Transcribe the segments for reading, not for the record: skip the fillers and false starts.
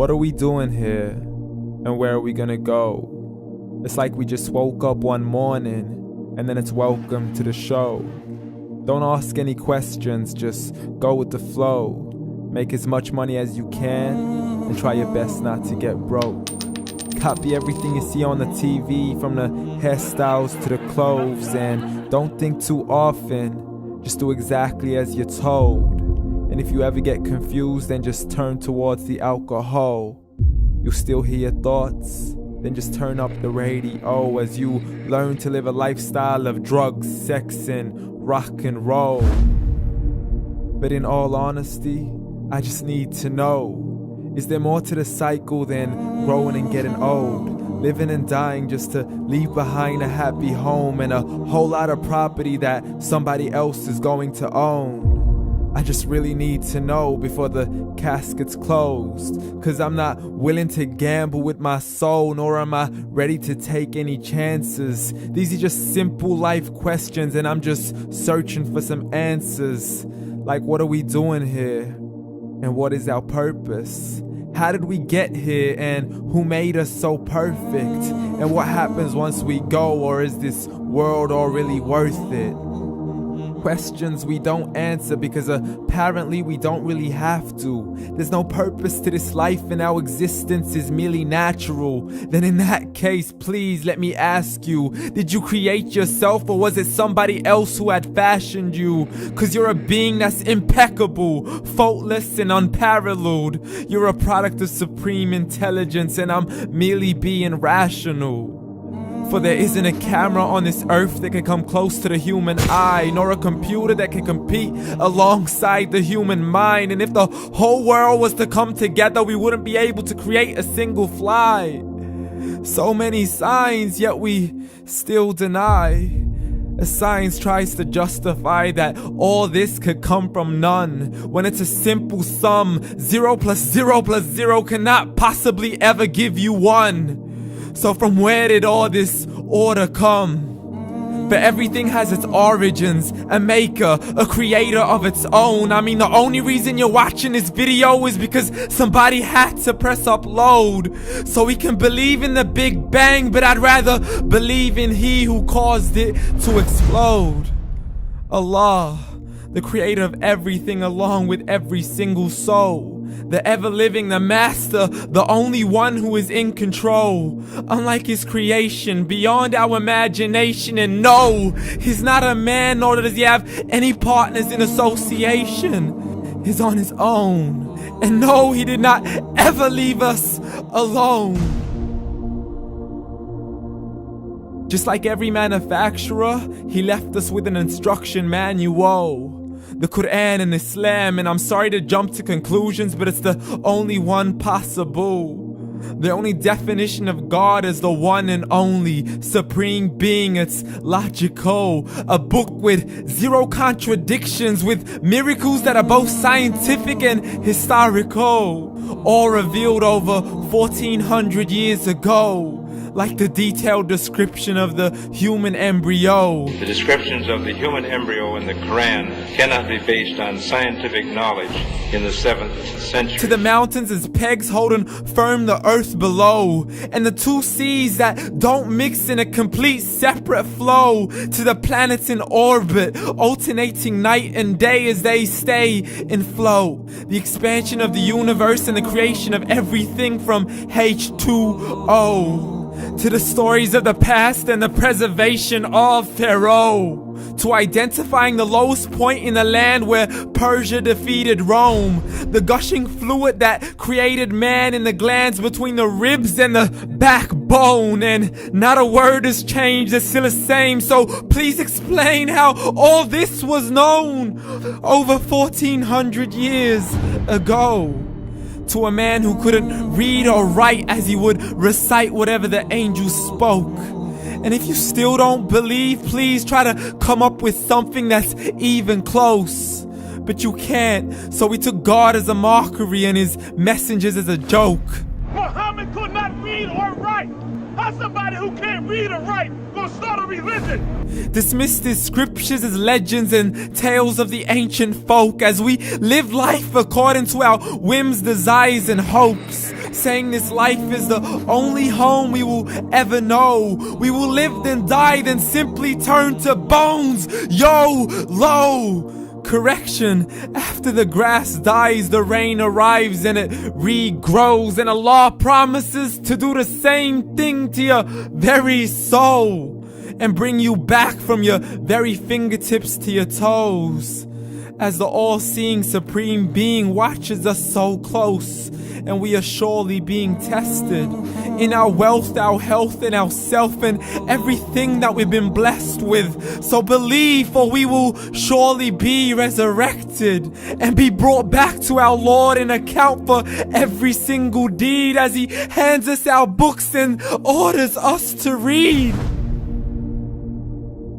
What are we doing here? And where are we gonna go? It's like we just woke up one morning and then it's welcome to the show. Don't ask any questions, just go with the flow. Make as much money as you can and try your best not to get broke. Copy everything you see on the TV, from the hairstyles to the clothes, and don't think too often, just do exactly as you're told. And if you ever get confused, then just turn towards the alcohol. You'll still hear your thoughts, then just turn up the radio as you learn to live a lifestyle of drugs, sex, and rock and roll. But in all honesty, I just need to know, is there more to the cycle than growing and getting old? Living and dying just to leave behind a happy home and a whole lot of property that somebody else is going to own. I just really need to know before the casket's closed, 'cause I'm not willing to gamble with my soul, nor am I ready to take any chances. These are just simple life questions and I'm just searching for some answers. Like, what are we doing here? And what is our purpose? How did we get here, and who made us so perfect? And what happens once we go, or is this world all really worth it? Questions we don't answer because apparently we don't really have to. There's no purpose to this life and our existence is merely natural. Then in that case, please let me ask you, did you create yourself, or was it somebody else who had fashioned you? 'Cause you're a being that's impeccable, faultless and unparalleled. You're a product of supreme intelligence and I'm merely being rational. For there isn't a camera on this earth that can come close to the human eye, nor a computer that can compete alongside the human mind. And if the whole world was to come together, we wouldn't be able to create a single fly. So many signs, yet we still deny. As science tries to justify that all this could come from none, when it's a simple sum. 0 plus 0 plus 0 cannot possibly ever give you 1. So from where did all this order come? For everything has its origins, a maker, a creator of its own. I mean, the only reason you're watching this video is because somebody had to press upload. So we can believe in the Big Bang, but I'd rather believe in He who caused it to explode. Allah, the creator of everything along with every single soul. The ever-living, the master, the only one who is in control. Unlike his creation, beyond our imagination. And no, he's not a man, nor does he have any partners in association. He's on his own. And no, he did not ever leave us alone. Just like every manufacturer, he left us with an instruction manual. The Quran and Islam, and I'm sorry to jump to conclusions, but it's the only one possible. The only definition of God is the one and only supreme being. It's logical, a book with 0 contradictions, with miracles that are both scientific and historical, all revealed over 1400 years ago. Like the detailed description of the human embryo. The descriptions of the human embryo in the Quran cannot be based on scientific knowledge in the 7th century. To the mountains as pegs holding firm the earth below, and the 2 seas that don't mix in a complete separate flow. To the planets in orbit, alternating night and day as they stay in flow. The expansion of the universe and the creation of everything from H2O. To the stories of the past and the preservation of Pharaoh. To identifying the lowest point in the land where Persia defeated Rome. The gushing fluid that created man in the glands between the ribs and the backbone. And not a word has changed, it's still the same. So please explain how all this was known over 1400 years ago. To a man who couldn't read or write, as he would recite whatever the angels spoke. And if you still don't believe, please try to come up with something that's even close. But you can't, so we took God as a mockery and his messengers as a joke. Muhammad could not read or write. How somebody who can't read or write gonna start a religion? Dismissed his scriptures as legends and tales of the ancient folk, as we live life according to our whims, desires, and hopes. saying this life is the only home we will ever know. We will live then die, then simply turn to bones. YOLO! Correction, after the grass dies, the rain arrives and it regrows, and Allah promises to do the same thing to your very soul and bring you back from your very fingertips to your toes, as the all-seeing supreme being watches us so close, and we are surely being tested in our wealth, our health, and our self, and everything that we've been blessed with. So believe, for we will surely be resurrected and be brought back to our Lord and account for every single deed, as He hands us our books and orders us to read.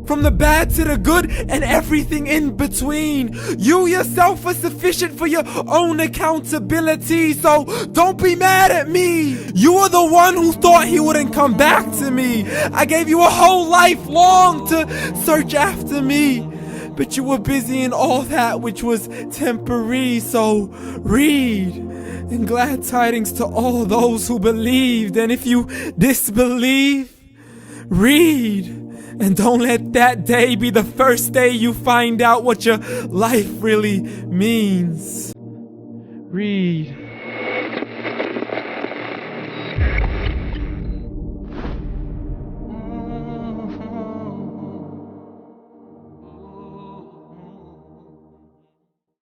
From the bad to the good and everything in between. You yourself are sufficient for your own accountability, so don't be mad at me. You are the one who thought He wouldn't come back to me. I gave you a whole life long to search after me, but you were busy in all that which was temporary. So read, and glad tidings to all those who believed. And if you disbelieve, read. And don't let that day be the first day you find out what your life really means. Read.